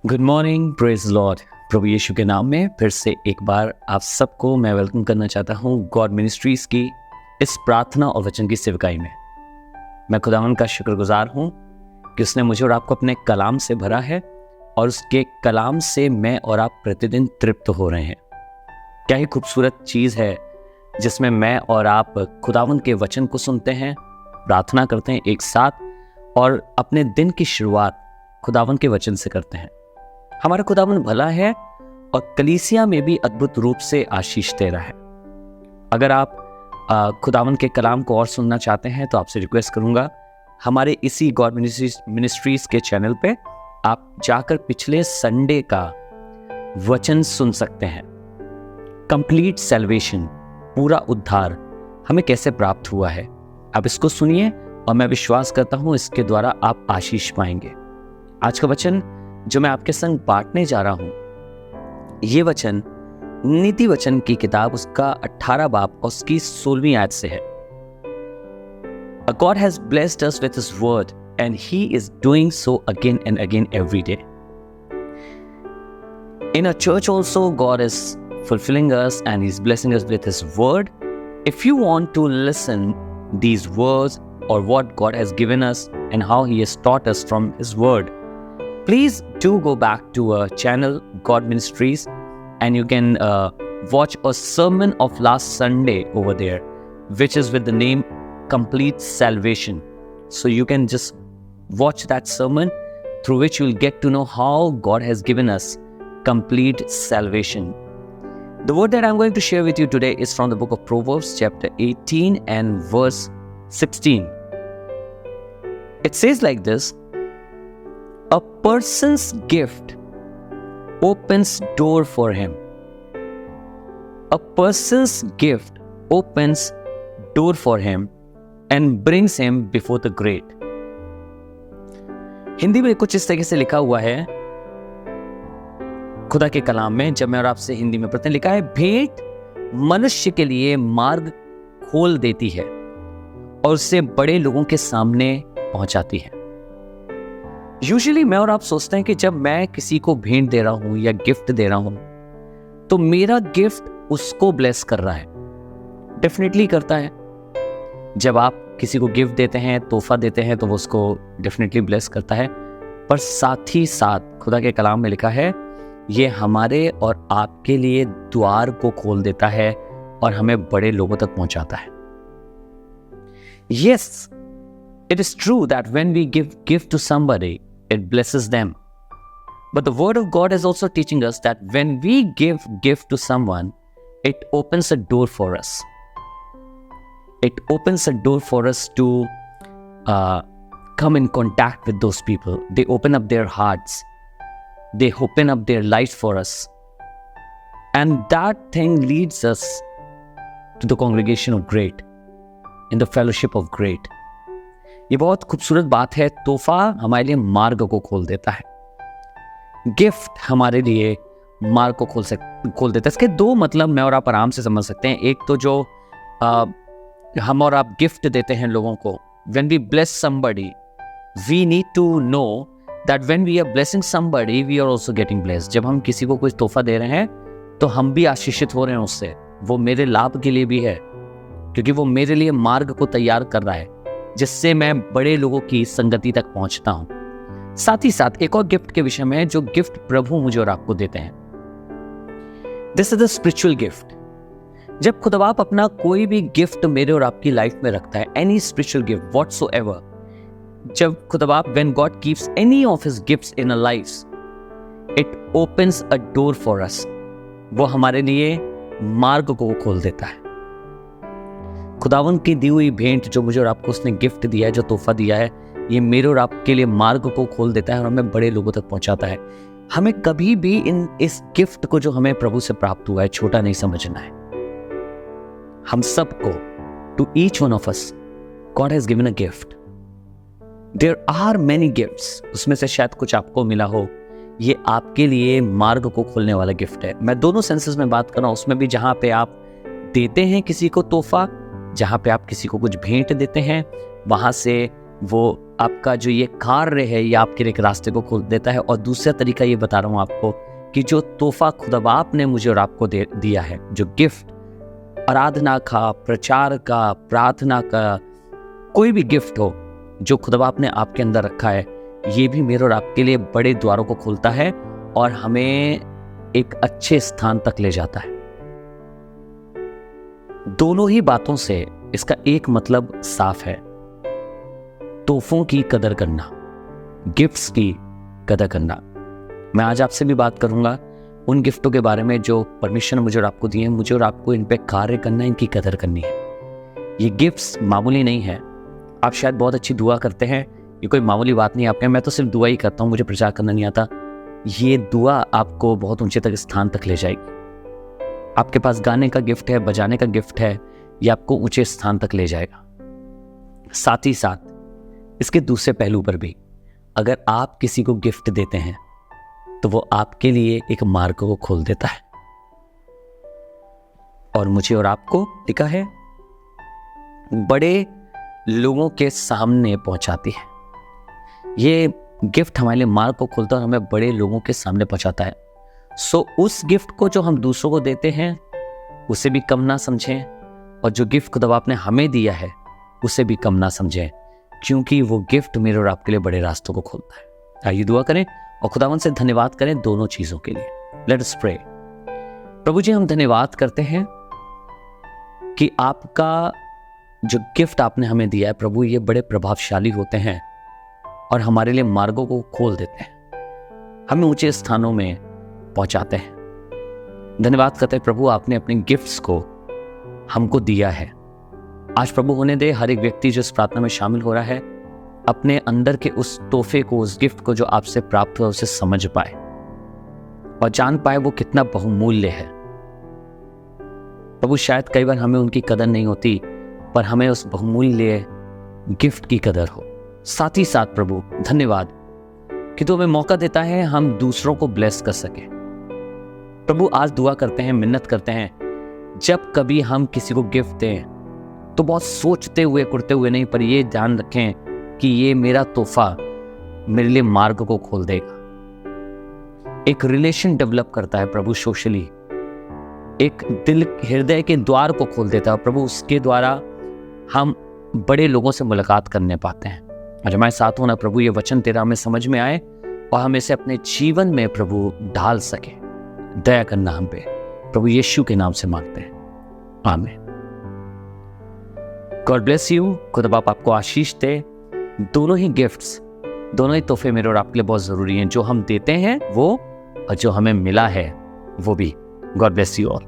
Good morning, praise lord. प्रभु यीशु के नाम में फिर से एक बार आप सबको मैं वेलकम करना चाहता हूँ गॉड मिनिस्ट्रीज की इस प्रार्थना और वचन की सेवकाई में। मैं खुदावन का शुक्रगुजार हूँ कि उसने मुझे और आपको अपने कलाम से भरा है और उसके कलाम से मैं और आप प्रतिदिन तृप्त हो रहे हैं। क्या ही खूबसूरत चीज़ है जिसमें मैं और आप खुदावन के वचन को सुनते हैं, प्रार्थना करते हैं एक साथ और अपने दिन की शुरुआत खुदावन के वचन से करते हैं। हमारा खुदावन भला है और कलीसिया में भी अद्भुत रूप से आशीष दे रहा है। अगर आप खुदावन के कलाम को और सुनना चाहते हैं तो आपसे रिक्वेस्ट करूंगा, हमारे इसी गॉड मिनिस्ट्रीज के चैनल पे आप जाकर पिछले संडे का वचन सुन सकते हैं। कंप्लीट सैल्वेशन, पूरा उद्धार हमें कैसे प्राप्त हुआ है, आप इसको सुनिए और मैं विश्वास करता हूं इसके द्वारा आप आशीष पाएंगे। आज का वचन जो मैं आपके संग बांटने जा रहा हूं, ये वचन नीति वचन की किताब उसका 18 बाब और उसकी 16वीं आयत से है। God has blessed us with His word and He is doing so again and again every day. In our church also God is fulfilling us and He's blessing us with His word. If you want to listen these words or what God has given us and how He has taught us from His word, please do go back to our channel God Ministries and you can watch a sermon of last Sunday over there, which is with the name Complete Salvation. So you can just watch that sermon through which you will get to know how God has given us complete salvation. The word that I'm going to share with you today is from the book of Proverbs chapter 18 and verse 16. It says like this: a person's gift opens door for him. A person's gift opens door for him and brings him before the great. Hindi में कुछ इस तरीके से लिखा हुआ है खुदा के कलाम में, जब मैं और आपसे हिंदी में पढ़ते हैं, लिखा है, भेंट मनुष्य के लिए मार्ग खोल देती है और उसे बड़े लोगों के सामने पहुंचाती है। यूजुअली मैं और आप सोचते हैं कि जब मैं किसी को भेंट दे रहा हूं या गिफ्ट दे रहा हूं तो मेरा गिफ्ट उसको ब्लेस कर रहा है। डेफिनेटली करता है। जब आप किसी को गिफ्ट देते हैं, तोहफा देते हैं, तो वो उसको डेफिनेटली ब्लेस करता है। पर साथ ही साथ खुदा के कलाम में लिखा है, ये हमारे और आपके लिए द्वार को खोल देता है और हमें बड़े लोगों तक पहुंचाता है। Yes, it is true that when we give gift to somebody, it blesses them. But the word of God is also teaching us that when we give gift to someone, it opens a door for us. It opens a door for us to come in contact with those people. They open up their hearts. They open up their lives for us. And that thing leads us to the congregation of great, in the fellowship of great. ये बहुत खूबसूरत बात है। तोहफा हमारे लिए मार्ग को खोल देता है, गिफ्ट हमारे लिए मार्ग को खोल देता है। इसके दो मतलब मैं और आप आराम से समझ सकते हैं। एक तो जो हम और आप गिफ्ट देते हैं लोगों को, when we bless somebody, we need to know that when we are blessing somebody, we are also getting blessed. जब हम किसी को कुछ तोहफा दे रहे हैं तो हम भी आशीषित हो रहे हैं उससे। वो मेरे लाभ के लिए भी है, क्योंकि वो मेरे लिए मार्ग को तैयार कर रहा है जिससे मैं बड़े लोगों की संगति तक पहुंचता हूं। साथ ही साथ एक और गिफ्ट के विषय में, जो गिफ्ट प्रभु मुझे और आपको देते हैं, this is the spiritual gift. जब खुदाबाप अपना कोई भी गिफ्ट मेरे और आपकी लाइफ में रखता है, एनी स्पिरिचुअल गिफ्ट व्हाटसोएवर, जब खुदाबाप when God gives any of his gifts in our lives, it opens a door for us. वो हमारे लिए मार्ग को खोल देता है। खुदावन की दी हुई भेंट जो मुझे और आपको उसने गिफ्ट दिया है, जो तोहफा दिया है, ये मेरे और आपके लिए मार्ग को खोल देता है और हमें बड़े लोगों तक पहुंचाता है। हमें कभी भी इस गिफ्ट को जो हमें प्रभु से प्राप्त हुआ है छोटा नहीं समझना है। हम सबको, to each one of us, God has given a gift. There are many gifts, उसमें से शायद कुछ आपको मिला हो। ये आपके लिए मार्ग को खोलने वाला गिफ्ट है। मैं दोनों सेंसेस में बात कर रहा हूं, उसमें भी जहां पे आप देते हैं किसी को तोहफा, जहां पे आप किसी को कुछ भेंट देते हैं, वहां से वो आपका जो ये कार्य है ये आपके लिए एक रास्ते को खोल देता है। और दूसरा तरीका ये बता रहा हूँ आपको कि जो तोहफा खुदा बाप ने मुझे और आपको दिया है, जो गिफ्ट, आराधना का, प्रचार का, प्रार्थना का, कोई भी गिफ्ट हो जो खुदा बाप ने आपके अंदर रखा है, ये भी मेरे और आपके लिए बड़े द्वारों को खोलता है और हमें एक अच्छे स्थान तक ले जाता है। दोनों ही बातों से इसका एक मतलब साफ है, तोहफों की कदर करना, गिफ्ट्स की कदर करना। मैं आज आपसे भी बात करूंगा उन गिफ्टों के बारे में जो परमेश्वर ने मुझे और आपको दिए हैं। मुझे और आपको इन पे कार्य करना है, इनकी कदर करनी है। ये गिफ्ट्स मामूली नहीं है। आप शायद बहुत अच्छी दुआ करते हैं, ये कोई मामूली बात नहीं आपके। मैं तो सिर्फ दुआ ही करता हूँ, मुझे प्रचार करना नहीं आता। ये दुआ आपको बहुत ऊंचे तक स्थान तक ले जाएगी। आपके पास गाने का गिफ्ट है, बजाने का गिफ्ट है, ये आपको ऊंचे स्थान तक ले जाएगा। साथ ही साथ इसके दूसरे पहलू पर भी, अगर आप किसी को गिफ्ट देते हैं तो वो आपके लिए एक मार्ग को खोल देता है। और मुझे और आपको लिखा है बड़े लोगों के सामने पहुंचाती है। ये गिफ्ट हमारे लिए मार्ग को खोलता है और हमें बड़े लोगों के सामने पहुंचाता है। सो उस गिफ्ट को जो हम दूसरों को देते हैं उसे भी कम ना समझें, और जो गिफ्ट खुदा आपने हमें दिया है उसे भी कम ना समझें, क्योंकि वो गिफ्ट मेरे और आपके लिए बड़े रास्तों को खोलता है। आइए दुआ करें और खुदावंद से धन्यवाद करें दोनों चीजों के लिए। Let us pray. प्रभु जी, हम धन्यवाद करते हैं कि आपका जो गिफ्ट आपने हमें दिया है प्रभु, ये बड़े प्रभावशाली होते हैं और हमारे लिए मार्गों को खोल देते हैं, हमें ऊंचे स्थानों में पहुंचाते हैं। धन्यवाद करते हैं प्रभु, आपने अपने गिफ्ट्स को हमको दिया है। आज प्रभु होने दे हर एक व्यक्ति जो इस प्रार्थना में शामिल हो रहा है अपने अंदर के उस तोहफे को, उस गिफ्ट को जो आपसे प्राप्त हुआ, उसे समझ पाए और जान पाए वो कितना बहुमूल्य है। प्रभु शायद कई बार हमें उनकी कदर नहीं होती, पर हमें उस बहुमूल्य गिफ्ट की कदर हो। साथ ही साथ प्रभु धन्यवाद कि तू हमें मौका देता है हम दूसरों को ब्लेस कर सके। प्रभु आज दुआ करते हैं, मिन्नत करते हैं, जब कभी हम किसी को गिफ्ट दें तो बहुत सोचते हुए करते हुए नहीं, पर ये ध्यान रखें कि ये मेरा तोहफा मेरे लिए मार्ग को खोल देगा। एक रिलेशन डेवलप करता है प्रभु सोशली, एक दिल हृदय के द्वार को खोल देता है प्रभु, उसके द्वारा हम बड़े लोगों से मुलाकात करने पाते हैं। और हमारे साथ होना प्रभु, ये वचन तेरा हमें समझ में आए और हम इसे अपने जीवन में प्रभु ढाल सके। दया करना हम पे प्रभु, यीशु के नाम से मांगते हैं, आमीन। God bless you. खुदा बाप आपको आशीष दे। दोनों ही गिफ्ट्स, दोनों ही तोहफे मेरे और आपके लिए बहुत जरूरी हैं। जो हम देते हैं वो, और जो हमें मिला है वो भी। God bless you all.